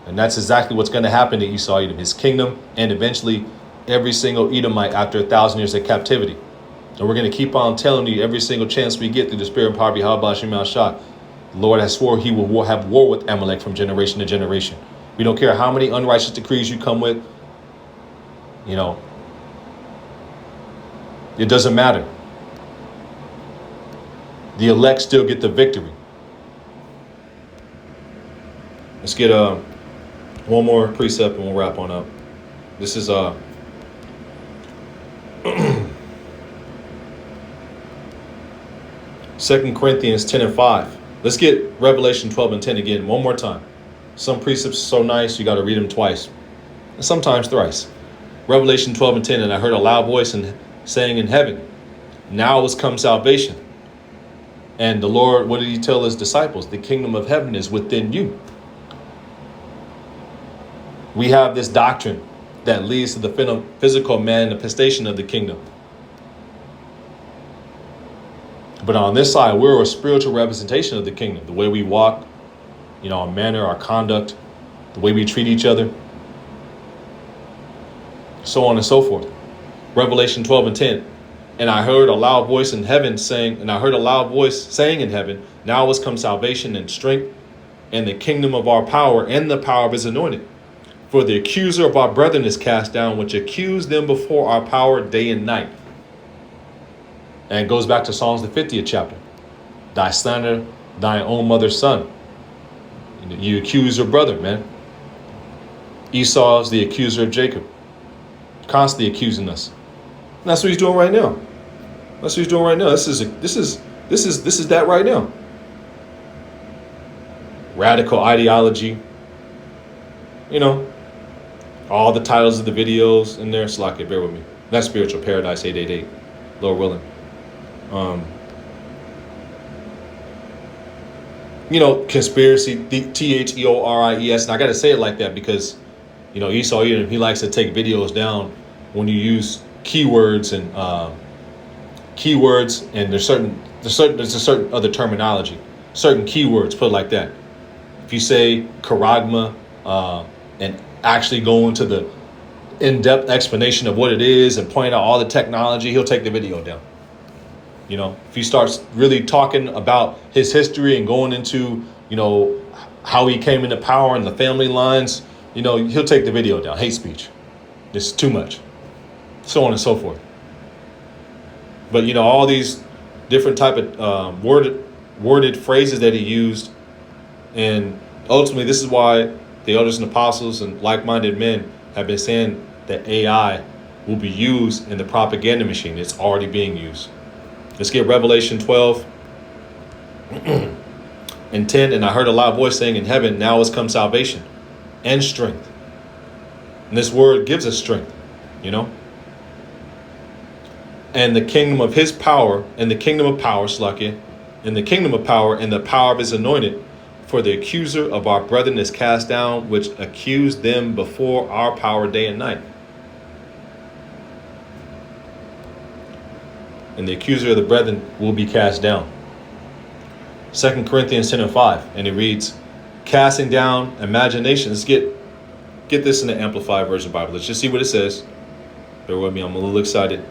And that's exactly what's going to happen to Esau, Edom, his kingdom, and eventually every single Edomite after 1,000 years of captivity. And we're going to keep on telling you every single chance we get through the Spirit and Power of Yahweh Shai. The Lord has swore he will have war with Amalek from generation to generation. We don't care how many unrighteous decrees you come with. You know, it doesn't matter. The elect still get the victory. Let's get one more precept and we'll wrap on up. This is 2 Corinthians 10 and 5. Let's get Revelation 12 and 10 again one more time. Some precepts are so nice, you got to read them twice, and sometimes thrice. Revelation 12 and 10, and I heard a loud voice saying in heaven, now has come salvation. And the Lord, what did he tell his disciples? The kingdom of heaven is within you. We have this doctrine that leads to the physical manifestation of the kingdom. But on this side, we're a spiritual representation of the kingdom. The way we walk, you know, our manner, our conduct, the way we treat each other, so on and so forth. Revelation 12 and 10. And I heard a loud voice in heaven saying, in heaven, now has come salvation and strength and the kingdom of our power and the power of his anointed. For the accuser of our brethren is cast down, which accused them before our power day and night. And it goes back to Psalms, the 50th chapter. Thy slander, thy own mother's son. You accuse your brother, man. Esau is the accuser of Jacob, constantly accusing us. And that's what he's doing right now. That's what he's doing right now. This is that right now. Radical ideology. You know, all the titles of the videos in there. Slack, bear with me. That's Spiritual Paradise 888. Lord willing. You know, conspiracy, THEORIES, and I got to say it like that because, you know, Esau, he likes to take videos down when you use keywords and there's a certain other terminology, certain keywords, put it like that. If you say charagma and actually go into the in-depth explanation of what it is and point out all the technology, he'll take the video down. You know, if he starts really talking about his history and going into, you know, how he came into power and the family lines, you know, he'll take the video down. Hate speech. This is too much. So on and so forth. But, you know, all these different type of worded phrases that he used. And ultimately, this is why the elders and apostles and like-minded men have been saying that AI will be used in the propaganda machine. It's already being used. Let's get Revelation 12 and 10. And I heard a loud voice saying in heaven, now has come salvation and strength. And this word gives us strength, you know. And the kingdom of his power and the kingdom of power, Slakia, and the kingdom of power and the power of his anointed. For the accuser of our brethren is cast down, which accused them before our power day and night. and the accuser of the brethren will be cast down. 2 Corinthians 10 and 5, and it reads, casting down imaginations. Get this in the Amplified Version Bible. Let's just see what it says. Bear with me, I'm a little excited.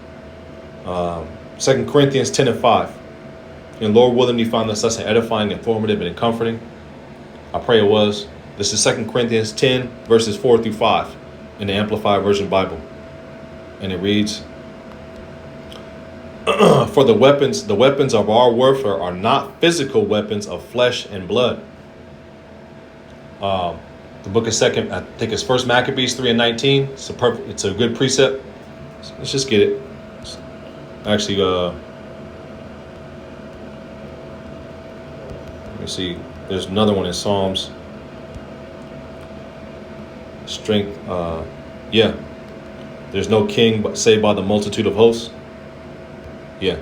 2 Corinthians 10 and 5. And Lord willing, you found this lesson edifying, informative, and comforting. I pray it was. This is 2 Corinthians 10, verses 4 through 5 in the Amplified Version Bible. And it reads, for the weapons of our warfare are not physical weapons of flesh and blood. The book of second, I think it's First Maccabees 3 and 19. It's a good precept. Let's just get it. Actually, let me see. There's another one in Psalms. Strength. Yeah. There's no king but saved by the multitude of hosts. Yeah.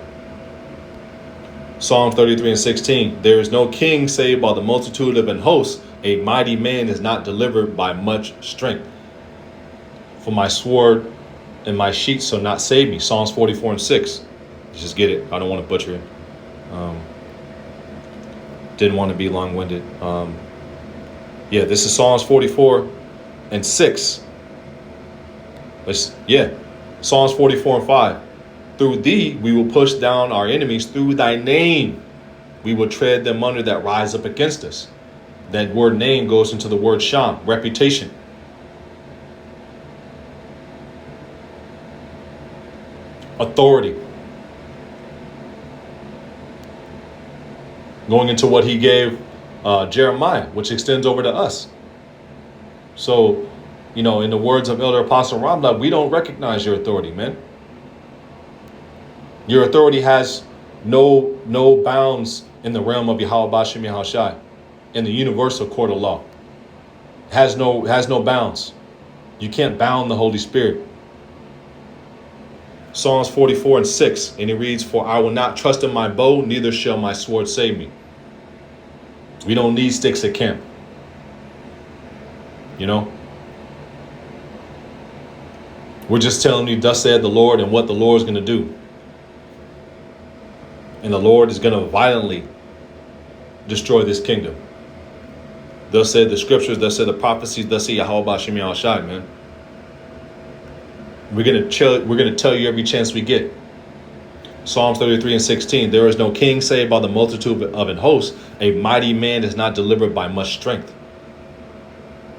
Psalm 33 and 16. There is no king saved by the multitude of an host. A mighty man is not delivered by much strength. For my sword and my sheets shall not save me. Psalms 44 and 6. Just get it. I don't want to butcher it. Didn't want to be long-winded. Yeah, this is Psalms 44 and 6. Psalms 44 and 5. Through thee we will push down our enemies. Through thy name we will tread them under that rise up against us. That word name goes into the word sham, reputation. Authority. Going into what he gave Jeremiah, which extends over to us. So, in the words of Elder Apostle Ramla, we don't recognize your authority, man. Your authority has no bounds in the realm of Yahweh Bashem Yahushai, in the universal court of law. Has no bounds. You can't bound the Holy Spirit. Psalms 44 and 6, and it reads, for I will not trust in my bow, neither shall my sword save me. We don't need sticks at camp. We're just telling you, thus said the Lord, and what the Lord is going to do. And the Lord is going to violently destroy this kingdom. Thus said the scriptures, thus said the prophecies, thus said Yahweh Bashem Yahushai, man. We're going to tell you every chance we get. Psalms 33 and 16. There is no king saved by the multitude of an host. A mighty man is not delivered by much strength.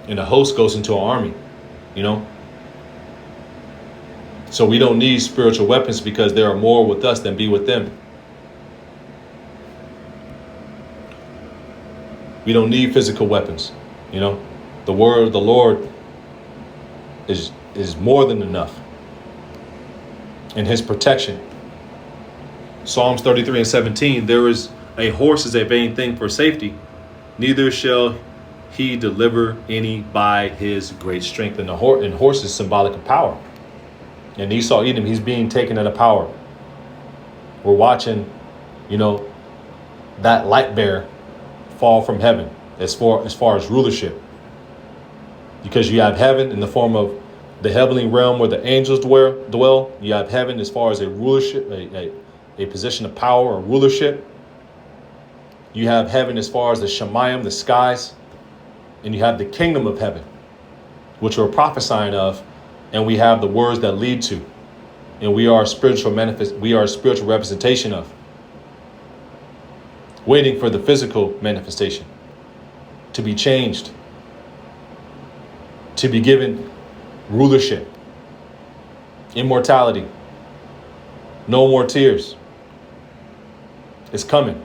And a host goes into an army, So we don't need spiritual weapons because there are more with us than be with them. We don't need physical weapons. The word of the Lord is more than enough. And his protection. Psalms 33 and 17. There is a horse is a vain thing for safety. Neither shall he deliver any by his great strength. And horse is symbolic of power. And Esau, Edom, he's being taken out of power. We're watching, that light bearer fall from heaven as far as rulership. Because you have heaven in the form of the heavenly realm where the angels dwell. You have heaven as far as a rulership, a position of power or rulership. You have heaven as far as the Shemayim, the skies. And you have the kingdom of heaven, which we're prophesying of. And we have the words that lead to. And we are a spiritual representation of. Waiting for the physical manifestation to be changed, to be given rulership, immortality, no more tears. It's coming.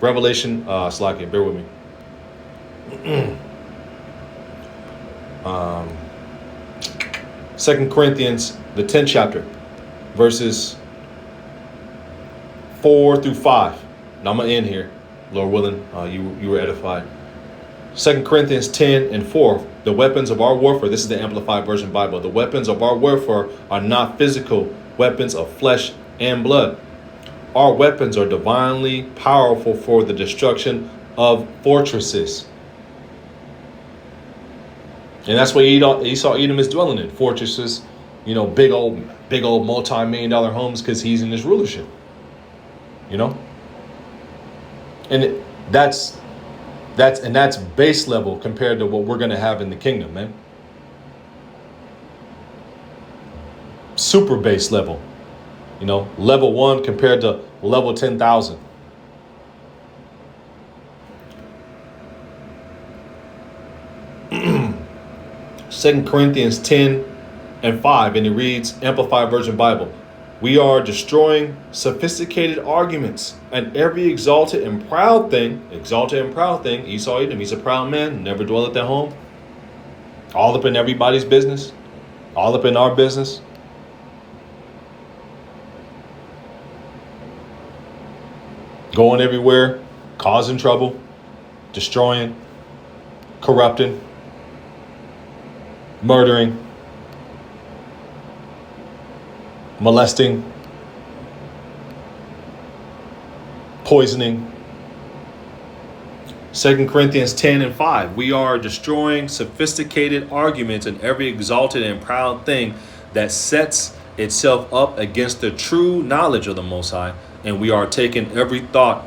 Revelation, Slakia, bear with me. 2 Corinthians, the 10th chapter, verses 4 through 5. Now I'm going to end here, Lord willing. You were edified. 2 Corinthians 10 and 4. The weapons of our warfare. This is the Amplified Version Bible. The weapons of our warfare are not physical weapons of flesh and blood. Our weapons are divinely powerful for the destruction of fortresses. And that's what Esau Edom is dwelling in. Fortresses, big old multi-million-dollar homes because he's in his rulership. And that's base level compared to what we're going to have in the kingdom, man. Super base level. Level 1 compared to level 10,000. Second Corinthians 10:5, and it reads, Amplified Version Bible. We are destroying sophisticated arguments and every exalted and proud thing. Esau Edom, he's a proud man, never dwelleth at home. All up in everybody's business, all up in our business. Going everywhere, causing trouble, destroying, corrupting, murdering, molesting, poisoning. 2 Corinthians 10:5. We are destroying sophisticated arguments and every exalted and proud thing that sets itself up against the true knowledge of the Most High, and we are taking every thought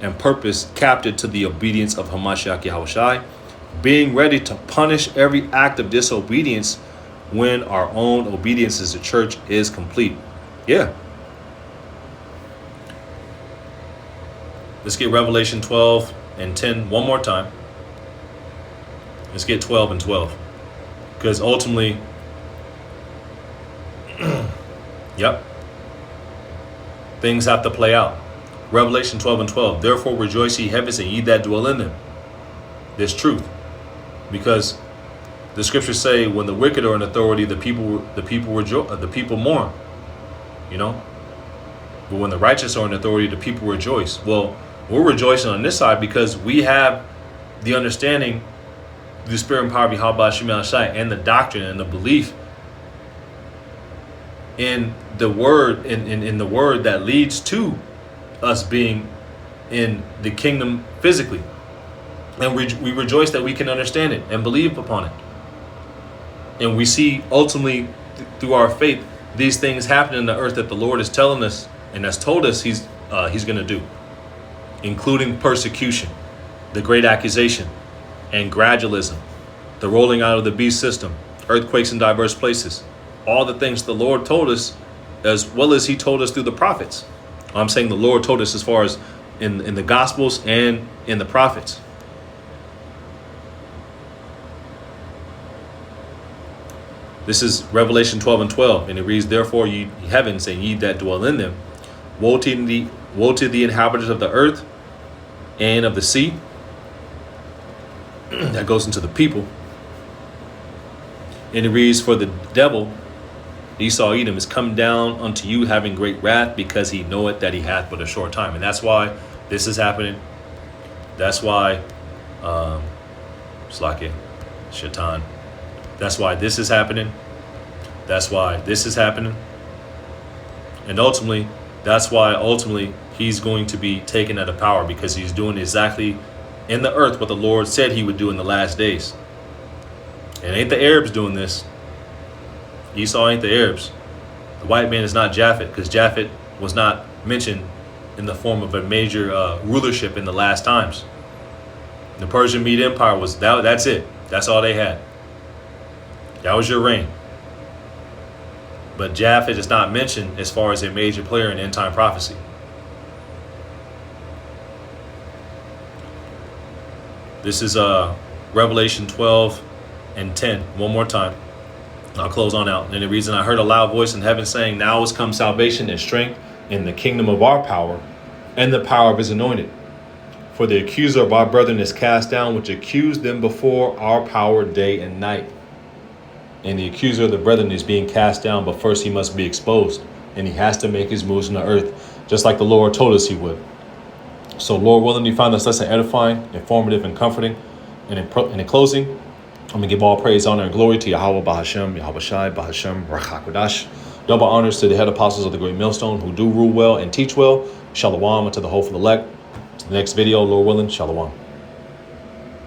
and purpose captive to the obedience of Hamashiach Yahushai, being ready to punish every act of disobedience when our own obedience as a church is complete. Yeah. Let's get Revelation 12:10 one more time. Let's get 12:12. Because ultimately, yep, things have to play out. Revelation 12:12. Therefore rejoice ye heavens and ye that dwell in them. This truth. Because the scriptures say when the wicked are in authority, the people mourn. But when the righteous are in authority, the people rejoice. Well, we're rejoicing on this side because we have the understanding, the spirit and power of Yahweh Shema Shai, and the doctrine and the belief in the word, in the word that leads to us being in the kingdom physically. And we rejoice that we can understand it and believe upon it. And we see ultimately through our faith these things happen in the earth that the Lord is telling us and has told us he's going to do, including persecution, the great accusation, and gradualism, the rolling out of the beast system, earthquakes in diverse places, all the things the Lord told us, as well as he told us through the prophets. I'm saying the Lord told us as far as in the Gospels and in the prophets. This is Revelation 12:12, and it reads, Therefore ye heavens and ye that dwell in them, woe to the inhabitants of the earth and of the sea. That goes into the people. And it reads, For the devil, Esau Edom, is come down unto you having great wrath, because he knoweth that he hath but a short time. And that's why this is happening. That's why Slake, Shaitan. That's why this is happening. That's why this is happening. And ultimately, that's why he's going to be taken out of power, because he's doing exactly in the earth what the Lord said he would do in the last days. And ain't the Arabs doing this. Esau ain't the Arabs. The white man is not Japhet, because Japhet was not mentioned in the form of a major rulership in the last times. The Persian Mede Empire was that's it. That's all they had. That was your reign. But Japhet is not mentioned as far as a major player in end-time prophecy. This is Revelation 12:10. One more time. I'll close on out. And the reason I heard a loud voice in heaven saying, Now is come salvation and strength in the kingdom of our power and the power of his anointed. For the accuser of our brethren is cast down, which accused them before our power day and night. And the accuser of the brethren is being cast down, but first he must be exposed. And he has to make his moves in the earth, just like the Lord told us he would. So Lord willing, you find this lesson edifying, informative, and comforting. And in closing, I'm going to give all praise, honor, and glory to Yahweh Bahashem, Yahweh Shai, Bahashem, Rachakodash. Double honors to the head apostles of the great millstone who do rule well and teach well. Shalom unto the hopeful elect. To the next video, Lord willing, Shalom.